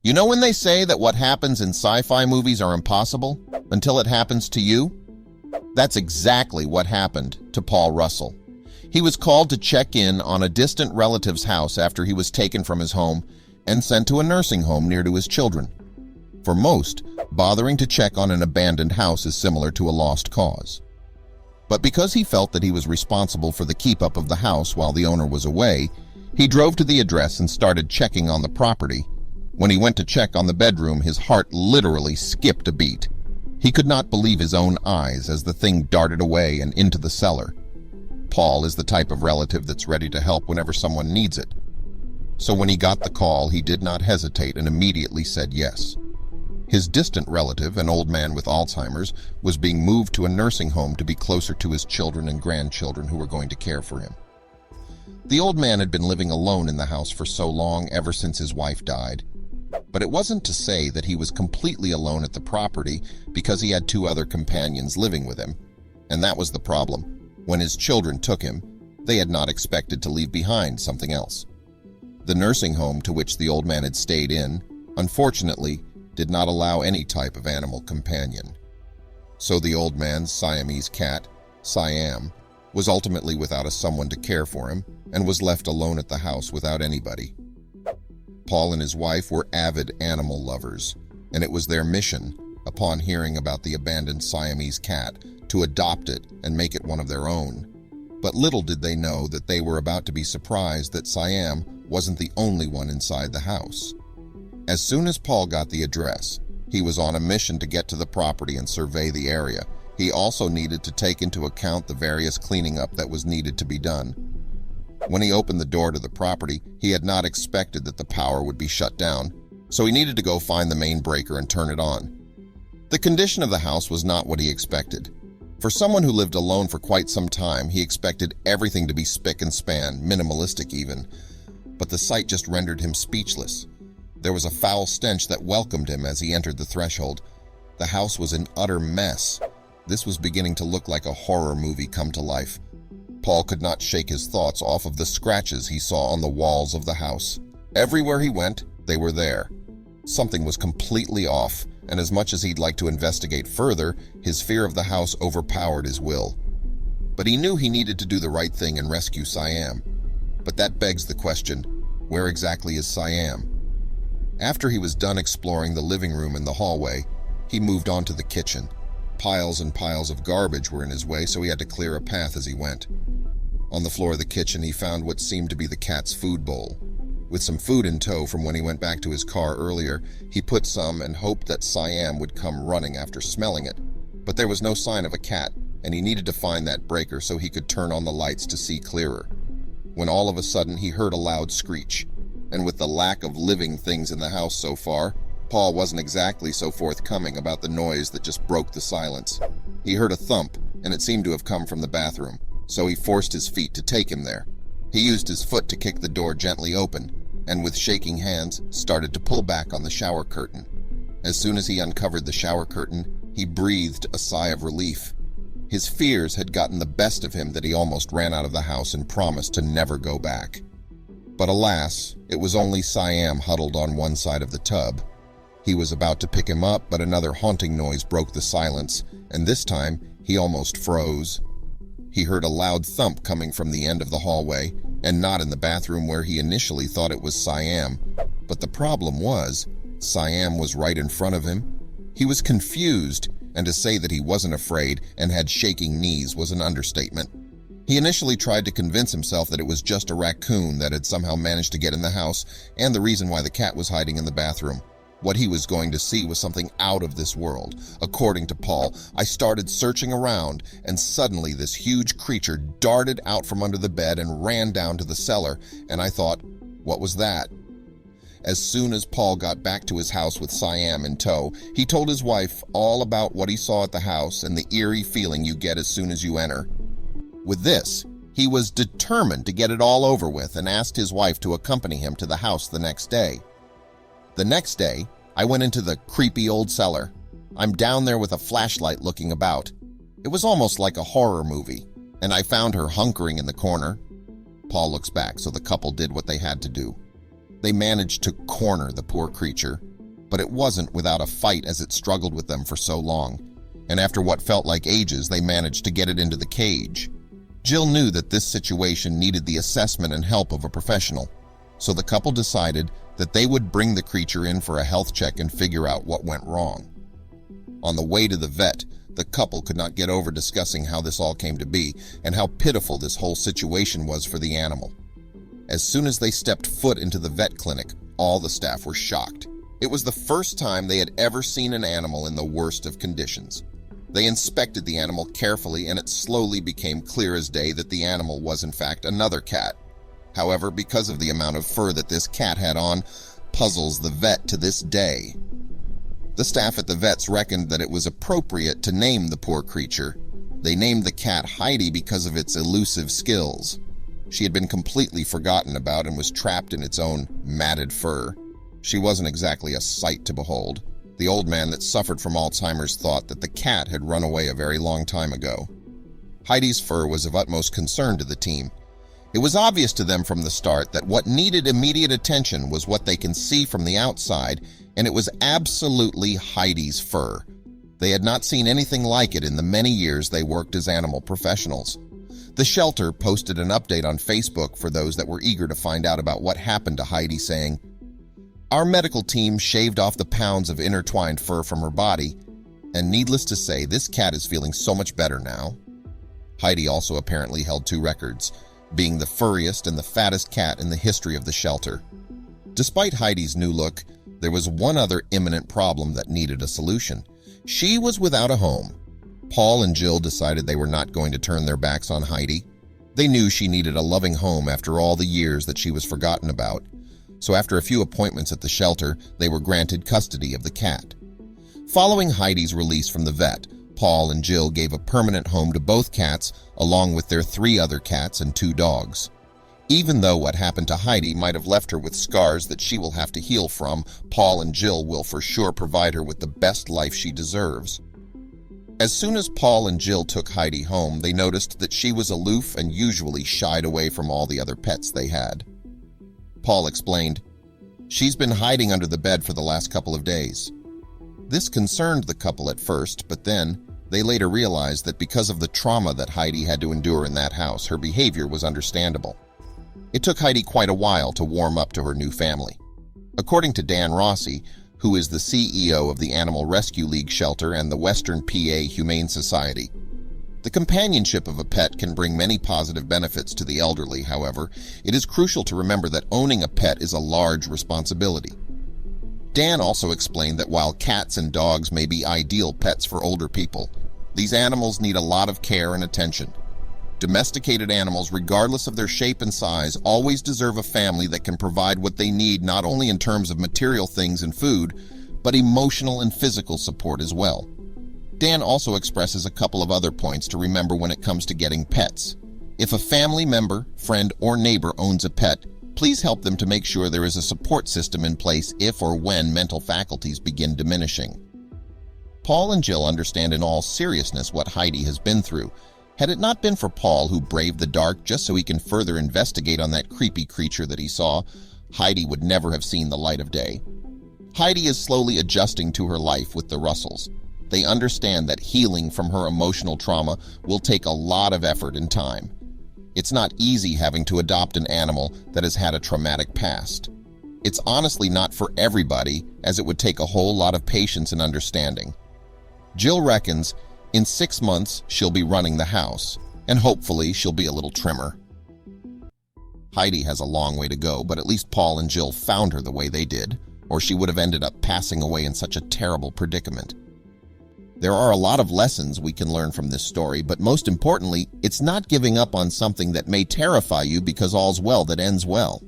You know when they say that what happens in sci-fi movies are impossible until it happens to you? That's exactly what happened to Paul Russel. He was called to check in on a distant relative's house after he was taken from his home and sent to a nursing home near to his children. For most, bothering to check on an abandoned house is similar to a lost cause. But because he felt that he was responsible for the keep-up of the house while the owner was away, he drove to the address and started checking on the property. When he went to check on the bedroom, his heart literally skipped a beat. He could not believe his own eyes as the thing darted away and into the cellar. Paul is the type of relative that's ready to help whenever someone needs it. So when he got the call, he did not hesitate and immediately said yes. His distant relative, an old man with Alzheimer's, was being moved to a nursing home to be closer to his children and grandchildren who were going to care for him. The old man had been living alone in the house for so long, ever since his wife died. But it wasn't to say that he was completely alone at the property, because he had 2 other companions living with him. And that was the problem. When his children took him, they had not expected to leave behind something else. The nursing home to which the old man had stayed in, unfortunately, did not allow any type of animal companion. So the old man's Siamese cat, Siam, was ultimately without someone to care for him and was left alone at the house without anybody. Paul and his wife were avid animal lovers, and it was their mission, upon hearing about the abandoned Siamese cat, to adopt it and make it one of their own. But little did they know that they were about to be surprised that Siam wasn't the only one inside the house. As soon as Paul got the address, he was on a mission to get to the property and survey the area. He also needed to take into account the various cleaning up that was needed to be done. When he opened the door to the property, he had not expected that the power would be shut down, so he needed to go find the main breaker and turn it on. The condition of the house was not what he expected. For someone who lived alone for quite some time, he expected everything to be spick and span, minimalistic even. But the sight just rendered him speechless. There was a foul stench that welcomed him as he entered the threshold. The house was an utter mess. This was beginning to look like a horror movie come to life. Paul could not shake his thoughts off of the scratches he saw on the walls of the house. Everywhere he went, they were there. Something was completely off, and as much as he'd like to investigate further, his fear of the house overpowered his will. But he knew he needed to do the right thing and rescue Siam. But that begs the question, where exactly is Siam? After he was done exploring the living room and the hallway, he moved on to the kitchen. Piles and piles of garbage were in his way, so he had to clear a path as he went. On the floor of the kitchen, he found what seemed to be the cat's food bowl. With some food in tow from when he went back to his car earlier, he put some and hoped that Siam would come running after smelling it. But there was no sign of a cat, and he needed to find that breaker so he could turn on the lights to see clearer. When all of a sudden he heard a loud screech. And with the lack of living things in the house so far, Paul wasn't exactly so forthcoming about the noise that just broke the silence. He heard a thump, and it seemed to have come from the bathroom, so he forced his feet to take him there. He used his foot to kick the door gently open, and with shaking hands, started to pull back on the shower curtain. As soon as he uncovered the shower curtain, he breathed a sigh of relief. His fears had gotten the best of him that he almost ran out of the house and promised to never go back. But alas, it was only Siam huddled on one side of the tub. He was about to pick him up, but another haunting noise broke the silence, and this time he almost froze. He heard a loud thump coming from the end of the hallway, and not in the bathroom where he initially thought it was Siam. But the problem was, Siam was right in front of him. He was confused, and to say that he wasn't afraid and had shaking knees was an understatement. He initially tried to convince himself that it was just a raccoon that had somehow managed to get in the house, and the reason why the cat was hiding in the bathroom. What he was going to see was something out of this world. According to Paul, I started searching around, and suddenly this huge creature darted out from under the bed and ran down to the cellar, and I thought, what was that? As soon as Paul got back to his house with Siam in tow, he told his wife all about what he saw at the house and the eerie feeling you get as soon as you enter. With this, he was determined to get it all over with and asked his wife to accompany him to the house the next day. The next day, I went into the creepy old cellar. I'm down there with a flashlight looking about. It was almost like a horror movie, and I found her hunkering in the corner. Paul looks back, so the couple did what they had to do. They managed to corner the poor creature, But it wasn't without a fight as it struggled with them for so long, and after what felt like ages, they managed to get it into the cage. Jill knew that this situation needed the assessment and help of a professional, so the couple decided that they would bring the creature in for a health check and figure out what went wrong. On the way to the vet, the couple could not get over discussing how this all came to be and how pitiful this whole situation was for the animal. As soon as they stepped foot into the vet clinic, all the staff were shocked. It was the first time they had ever seen an animal in the worst of conditions. They inspected the animal carefully, and it slowly became clear as day that the animal was in fact another cat. However, because of the amount of fur that this cat had on, puzzles the vet to this day. The staff at the vets reckoned that it was appropriate to name the poor creature. They named the cat Heidi because of its elusive skills. She had been completely forgotten about and was trapped in its own matted fur. She wasn't exactly a sight to behold. The old man that suffered from Alzheimer's thought that the cat had run away a very long time ago. Heidi's fur was of utmost concern to the team. It was obvious to them from the start that what needed immediate attention was what they can see from the outside, and it was absolutely Heidi's fur. They had not seen anything like it in the many years they worked as animal professionals. The shelter posted an update on Facebook for those that were eager to find out about what happened to Heidi, saying, "Our medical team shaved off the pounds of intertwined fur from her body, and needless to say, this cat is feeling so much better now." Heidi also apparently held 2 records, being the furriest and the fattest cat in the history of the shelter. Despite Heidi's new look, there was one other imminent problem that needed a solution. She was without a home. Paul and Jill decided they were not going to turn their backs on Heidi. They knew she needed a loving home after all the years that she was forgotten about. So after a few appointments at the shelter, they were granted custody of the cat. Following Heidi's release from the vet, Paul and Jill gave a permanent home to both cats, along with their 3 other cats and 2 dogs. Even though what happened to Heidi might have left her with scars that she will have to heal from, Paul and Jill will for sure provide her with the best life she deserves. As soon as Paul and Jill took Heidi home, they noticed that she was aloof and usually shied away from all the other pets they had. Paul explained, "She's been hiding under the bed for the last couple of days." This concerned the couple at first, but then they later realized that because of the trauma that Heidi had to endure in that house, her behavior was understandable. It took Heidi quite a while to warm up to her new family. According to Dan Rossi, who is the CEO of the Animal Rescue League shelter and the Western PA Humane Society, the companionship of a pet can bring many positive benefits to the elderly. However, it is crucial to remember that owning a pet is a large responsibility. Dan also explained that while cats and dogs may be ideal pets for older people, these animals need a lot of care and attention. Domesticated animals, regardless of their shape and size, always deserve a family that can provide what they need, not only in terms of material things and food, but emotional and physical support as well. Dan also expresses a couple of other points to remember when it comes to getting pets. If a family member, friend, or neighbor owns a pet, please help them to make sure there is a support system in place if or when mental faculties begin diminishing. Paul and Jill understand in all seriousness what Heidi has been through. Had it not been for Paul, who braved the dark just so he can further investigate on that creepy creature that he saw, Heidi would never have seen the light of day. Heidi is slowly adjusting to her life with the Russells. They understand that healing from her emotional trauma will take a lot of effort and time. It's not easy having to adopt an animal that has had a traumatic past. It's honestly not for everybody, as it would take a whole lot of patience and understanding. Jill reckons in 6 months she'll be running the house, and hopefully she'll be a little trimmer. Heidi has a long way to go, but at least Paul and Jill found her the way they did, or she would have ended up passing away in such a terrible predicament. There are a lot of lessons we can learn from this story, but most importantly, it's not giving up on something that may terrify you because all's well that ends well.